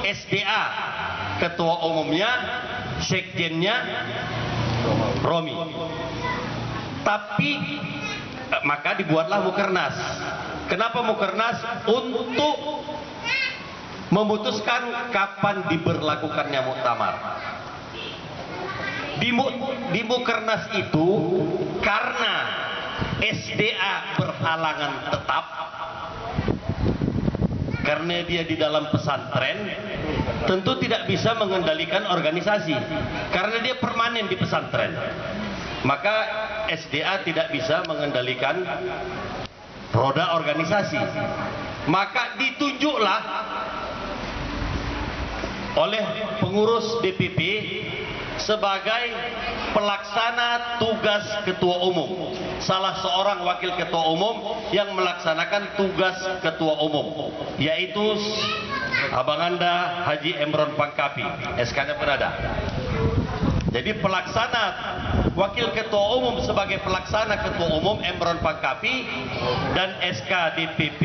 SDA, ketua umumnya, sekjennya Romi. Tapi maka dibuatlah Mukernas. Kenapa Mukernas? Untuk memutuskan kapan diberlakukannya muktamar. Di Mukernas itu karena SDA berhalangan tetap, karena dia di dalam pesantren, tentu tidak bisa mengendalikan organisasi karena dia permanen di pesantren. Maka SDA tidak bisa mengendalikan roda organisasi. Maka ditunjuklah oleh pengurus DPP sebagai pelaksana tugas ketua umum, salah seorang wakil ketua umum yang melaksanakan tugas ketua umum, yaitu Abang Anda Haji Emron Pangkapi, SK-nya pun ada. Jadi pelaksana wakil ketua umum sebagai pelaksana ketua umum Emron Pangkapi, dan SK DPP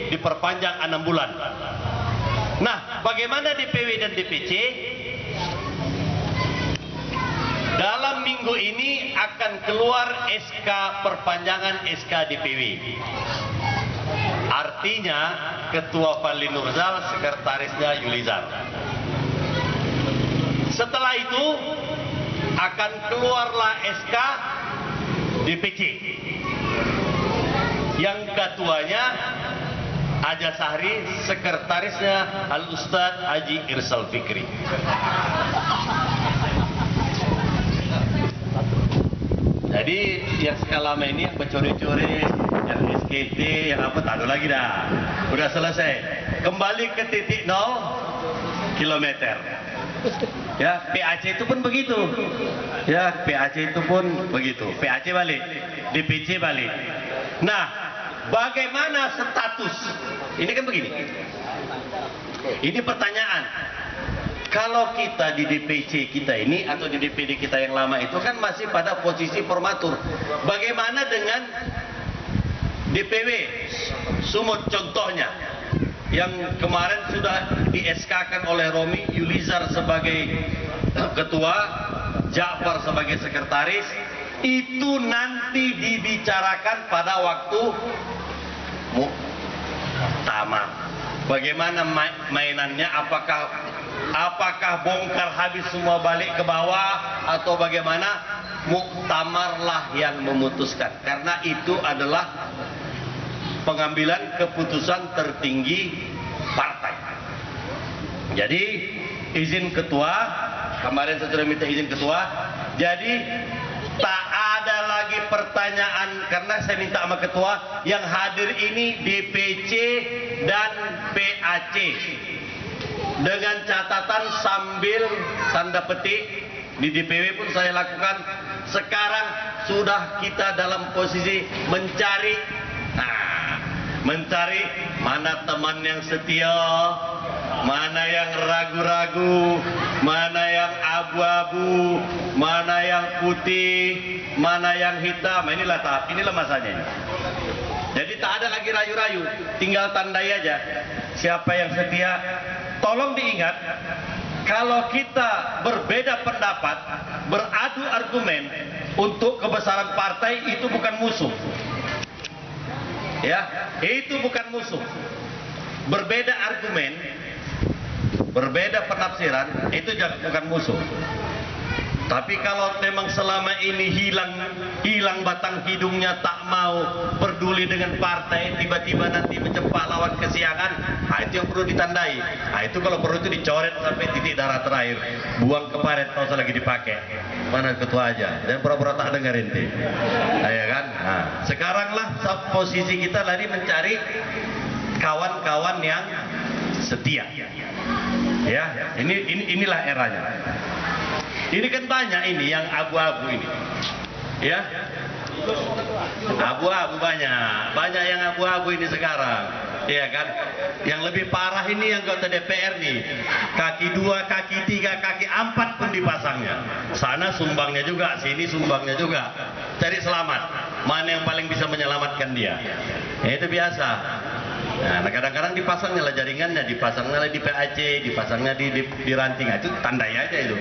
diperpanjang 6 bulan. Nah, bagaimana DPW dan DPC? Dalam minggu ini akan keluar SK perpanjangan SK DPW. Artinya Ketua Fadli Nurzal, sekretarisnya Yulizar. Setelah itu akan keluarlah SK DPC. Yang ketuanya Aja Sahri, sekretarisnya Al Ustadz Haji Irsal Fikri. Jadi yang selama ini yang mencuri-curi, yang SKT, yang apa, tak ada lagi dah. Udah selesai. Kembali ke titik 0 kilometer. Ya, PAC itu pun begitu. Ya, PAC itu pun begitu. PAC balik, DPC balik. Nah, bagaimana status? Ini kan begini. Ini pertanyaan. Kalau kita di DPC kita ini atau di DPD kita yang lama itu kan masih pada posisi formatur. Bagaimana dengan DPW Sumut contohnya yang kemarin sudah di SK-kan oleh Romi Yulizar sebagai ketua, Ja'far sebagai sekretaris, itu nanti dibicarakan pada waktu muktamar. Bagaimana mainannya, apakah bongkar habis semua balik ke bawah atau bagaimana? Muktamarlah yang memutuskan, karena itu adalah pengambilan keputusan tertinggi partai. Jadi izin ketua, kemarin saya sudah minta izin ketua, jadi tak ada lagi pertanyaan, karena saya minta sama ketua yang hadir ini DPC dan PAC dengan catatan sambil tanda petik. Di DPW pun saya lakukan. Sekarang sudah kita dalam posisi mencari, mencari mana teman yang setia, mana yang ragu-ragu, mana yang abu-abu, mana yang putih, mana yang hitam. Inilah tahap, inilah masanya. Jadi tak ada lagi rayu-rayu, tinggal tandai aja siapa yang setia. Tolong diingat, kalau kita berbeda pendapat, beradu argumen untuk kebesaran partai, itu bukan musuh. Ya, itu bukan musuh. Berbeda argumen, berbeda penafsiran, itu bukan musuh. Tapi kalau memang selama ini hilang batang hidungnya, tak mau peduli dengan partai, tiba-tiba nanti mencepak lawan kesiangan, itu yang perlu ditandai. Itu kalau perlu itu dicoret sampai titik darah terakhir, buang ke paret, tak usah lagi dipakai. Mana ketua aja, dan pura-pura tak dengar inti. Ya kan? Nah, sekaranglah posisi kita lagi mencari kawan-kawan yang setia. Ya, inilah eranya. Ini kan banyak ini yang abu-abu ini, ya, abu-abu banyak yang abu-abu ini sekarang, ya kan? Yang lebih parah ini yang anggota DPR nih, kaki 2, kaki 3, kaki 4 pun dipasangnya. Sana sumbangnya juga, sini sumbangnya juga. Cari selamat, mana yang paling bisa menyelamatkan dia. Itu biasa. Nah, kadang-kadang dipasangnya lah jaringannya, dipasangnya lah di PAC, dipasangnya di ranting. Nah, itu tandai aja itu.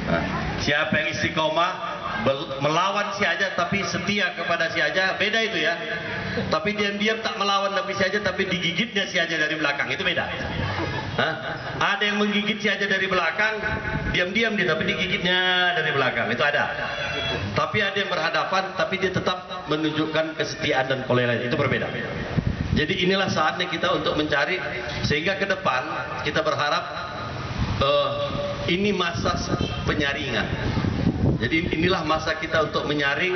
Nah, siapa yang istiqomah melawan si Aja tapi setia kepada si Aja, beda itu ya. Tapi diam-diam tak melawan tapi si Aja tapi digigitnya si Aja dari belakang, itu beda. Hah? Ada yang menggigit si Aja dari belakang, diam-diam dia tapi digigitnya dari belakang, itu ada. Tapi ada yang berhadapan tapi dia tetap menunjukkan kesetiaan dan toleransi, itu berbeda. Jadi inilah saatnya kita untuk mencari, sehingga ke depan kita berharap ini masa penyaringan. Jadi inilah masa kita untuk menyaring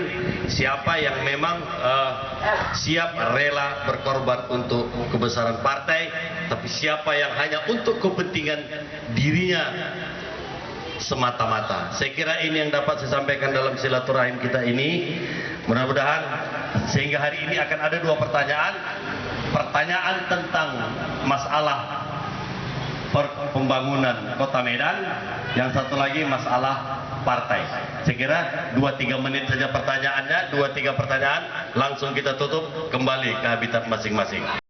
siapa yang memang siap rela berkorban untuk kebesaran partai, tapi siapa yang hanya untuk kepentingan dirinya semata-mata. Saya kira ini yang dapat saya sampaikan dalam silaturahim kita ini. Mudah-mudahan sehingga hari ini akan ada dua pertanyaan. Pertanyaan tentang masalah pembangunan Kota Medan, yang satu lagi masalah partai. Saya kira 2-3 menit saja pertanyaannya, 2-3 pertanyaan, langsung kita tutup, kembali ke habitat masing-masing.